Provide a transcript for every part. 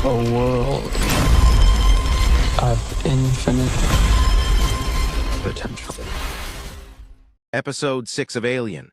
A world of infinite potential. Episode 6 of Alien.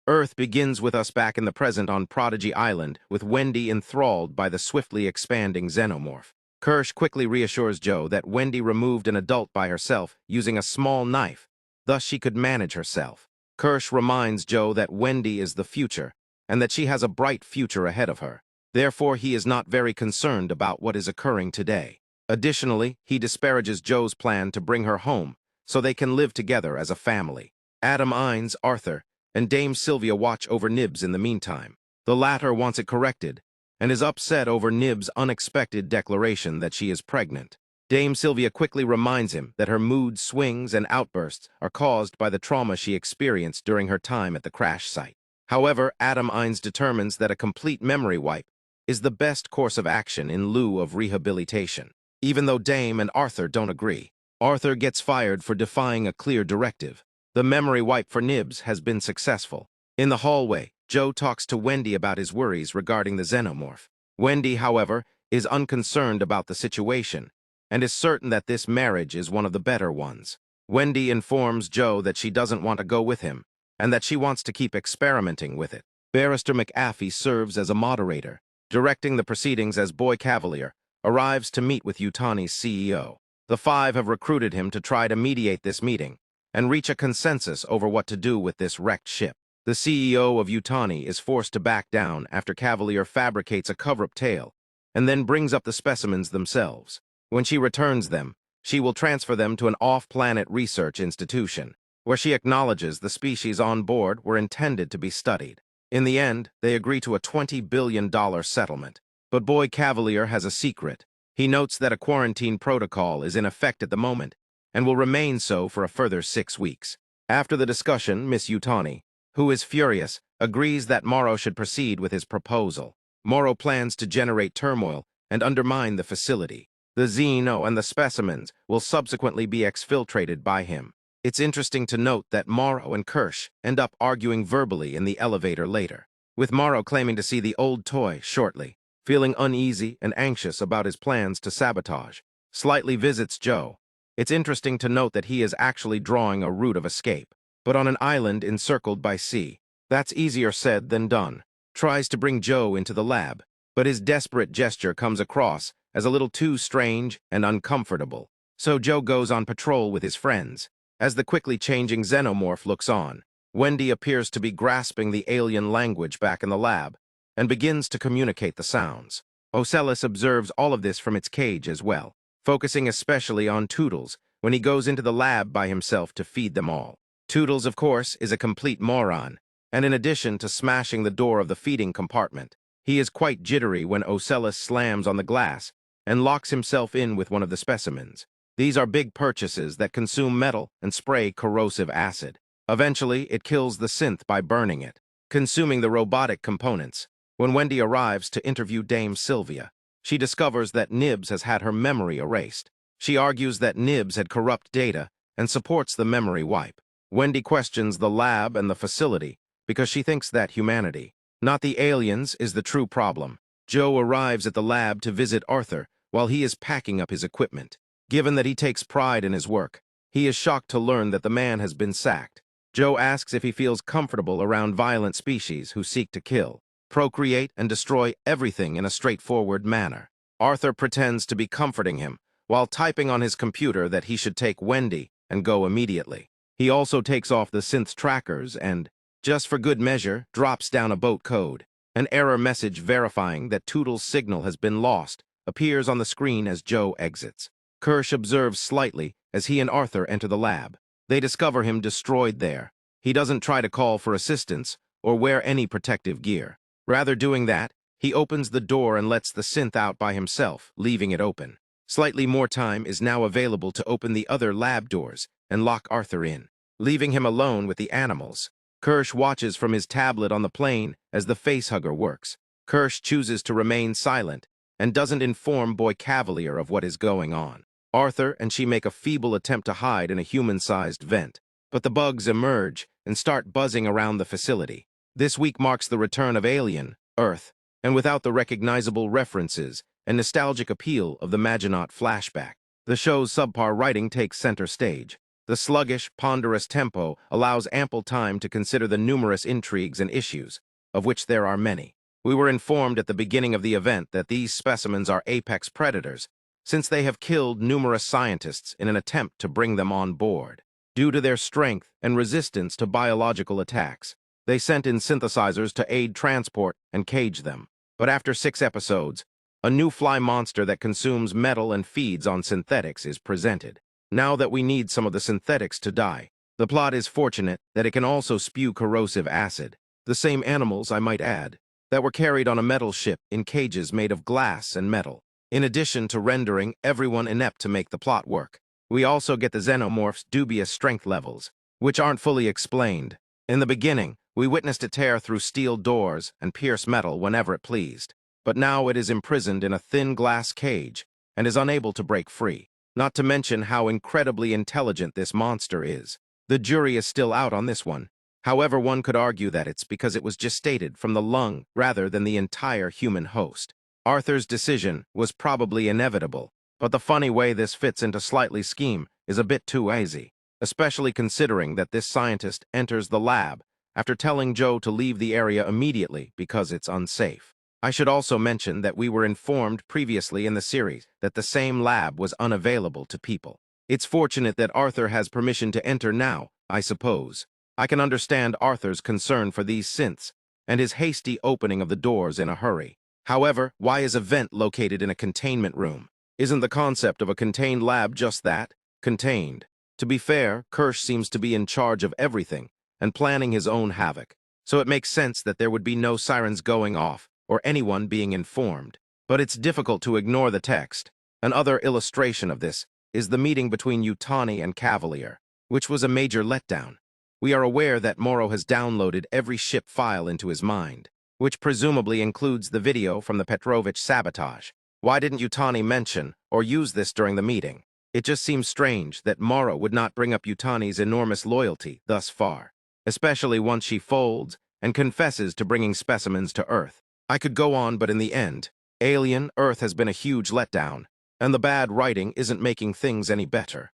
Earth begins with us back in the present on Prodigy Island, with Wendy enthralled by the swiftly expanding xenomorph. Kirsch quickly reassures Joe that Wendy removed an adult by herself using a small knife, thus she could manage herself. Kirsch reminds Joe that Wendy is the future, and that she has a bright future ahead of her. Therefore, he is not very concerned about what is occurring today. Additionally, he disparages Joe's plan to bring her home, so they can live together as a family. Adam Ines, Arthur, and Dame Sylvia watch over Nibs in the meantime. The latter wants it corrected, and is upset over Nibs' unexpected declaration that she is pregnant. Dame Sylvia quickly reminds him that her mood swings and outbursts are caused by the trauma she experienced during her time at the crash site. However, Adam Ines determines that a complete memory wipe is the best course of action in lieu of rehabilitation. Even though Dame and Arthur don't agree, Arthur gets fired for defying a clear directive. The memory wipe for Nibs has been successful. In the hallway, Joe talks to Wendy about his worries regarding the xenomorph. Wendy, however, is unconcerned about the situation and is certain that this marriage is one of the better ones. Wendy informs Joe that she doesn't want to go with him and that she wants to keep experimenting with it. Barrister McAfee serves as a moderator, directing the proceedings as Boy Cavalier arrives to meet with Yutani's CEO. The five have recruited him to try to mediate this meeting and reach a consensus over what to do with this wrecked ship. The CEO of Yutani is forced to back down after Cavalier fabricates a cover-up tale and then brings up the specimens themselves. When she returns them, she will transfer them to an off-planet research institution, where she acknowledges the species on board were intended to be studied. In the end, they agree to a $20 billion settlement. But Boy Cavalier has a secret. He notes that a quarantine protocol is in effect at the moment and will remain so for a further 6 weeks. After the discussion, Miss Yutani, who is furious, agrees that Morrow should proceed with his proposal. Morrow plans to generate turmoil and undermine the facility. The Xeno and the specimens will subsequently be exfiltrated by him. It's interesting to note that Morrow and Kirsch end up arguing verbally in the elevator later, with Morrow claiming to see the old toy shortly. Feeling uneasy and anxious about his plans to sabotage, Slightly visits Joe. It's interesting to note that he is actually drawing a route of escape, but on an island encircled by sea. That's easier said than done. Tries to bring Joe into the lab, but his desperate gesture comes across as a little too strange and uncomfortable. So Joe goes on patrol with his friends. As the quickly changing xenomorph looks on, Wendy appears to be grasping the alien language back in the lab and begins to communicate the sounds. Ocellus observes all of this from its cage as well, focusing especially on Toodles when he goes into the lab by himself to feed them all. Toodles, of course, is a complete moron, and in addition to smashing the door of the feeding compartment, he is quite jittery when Ocellus slams on the glass and locks himself in with one of the specimens. These are big purchases that consume metal and spray corrosive acid. Eventually, it kills the synth by burning it, consuming the robotic components. When Wendy arrives to interview Dame Sylvia, she discovers that Nibs has had her memory erased. She argues that Nibs had corrupt data and supports the memory wipe. Wendy questions the lab and the facility because she thinks that humanity, not the aliens, is the true problem. Joe arrives at the lab to visit Arthur while he is packing up his equipment. Given that he takes pride in his work, he is shocked to learn that the man has been sacked. Joe asks if he feels comfortable around violent species who seek to kill, procreate, and destroy everything in a straightforward manner. Arthur pretends to be comforting him while typing on his computer that he should take Wendy and go immediately. He also takes off the synth trackers and, just for good measure, drops down a boat code. An error message verifying that Toodles' signal has been lost appears on the screen as Joe exits. Kirsch observes slightly as he and Arthur enter the lab. They discover him destroyed there. He doesn't try to call for assistance or wear any protective gear. Rather doing that, he opens the door and lets the synth out by himself, leaving it open. Slightly more time is now available to open the other lab doors and lock Arthur in, leaving him alone with the animals. Kirsch watches from his tablet on the plane as the facehugger works. Kirsch chooses to remain silent and doesn't inform Boy Cavalier of what is going on. Arthur and she make a feeble attempt to hide in a human-sized vent, but the bugs emerge and start buzzing around the facility. This week marks the return of Alien, Earth, and without the recognizable references, and nostalgic appeal of the Maginot flashback. The show's subpar writing takes center stage. The sluggish, ponderous tempo allows ample time to consider the numerous intrigues and issues, of which there are many. We were informed at the beginning of the event that these specimens are apex predators, since they have killed numerous scientists in an attempt to bring them on board. Due to their strength and resistance to biological attacks, they sent in synthesizers to aid transport and cage them. But after 6 episodes, a new fly monster that consumes metal and feeds on synthetics is presented. Now that we need some of the synthetics to die, the plot is fortunate that it can also spew corrosive acid. The same animals, I might add, that were carried on a metal ship in cages made of glass and metal. In addition to rendering everyone inept to make the plot work, we also get the xenomorph's dubious strength levels, which aren't fully explained. In the beginning, we witnessed it tear through steel doors and pierce metal whenever it pleased, but now it is imprisoned in a thin glass cage and is unable to break free. Not to mention how incredibly intelligent this monster is. The jury is still out on this one. However, one could argue that it's because it was gestated from the lung rather than the entire human host. Arthur's decision was probably inevitable, but the funny way this fits into Slightly's scheme is a bit too easy, especially considering that this scientist enters the lab after telling Joe to leave the area immediately because it's unsafe. I should also mention that we were informed previously in the series that the same lab was unavailable to people. It's fortunate that Arthur has permission to enter now, I suppose. I can understand Arthur's concern for these synths and his hasty opening of the doors in a hurry. However, why is a vent located in a containment room? Isn't the concept of a contained lab just that? Contained. To be fair, Kirsch seems to be in charge of everything and planning his own havoc, so it makes sense that there would be no sirens going off or anyone being informed. But it's difficult to ignore the text. Another illustration of this is the meeting between Yutani and Cavalier, which was a major letdown. We are aware that Morrow has downloaded every ship file into his mind, which presumably includes the video from the Petrovich sabotage. Why didn't Yutani mention or use this during the meeting? It just seems strange that Morrow would not bring up Yutani's enormous loyalty thus far, especially once she folds and confesses to bringing specimens to Earth. I could go on, but in the end, Alien Earth has been a huge letdown, and the bad writing isn't making things any better.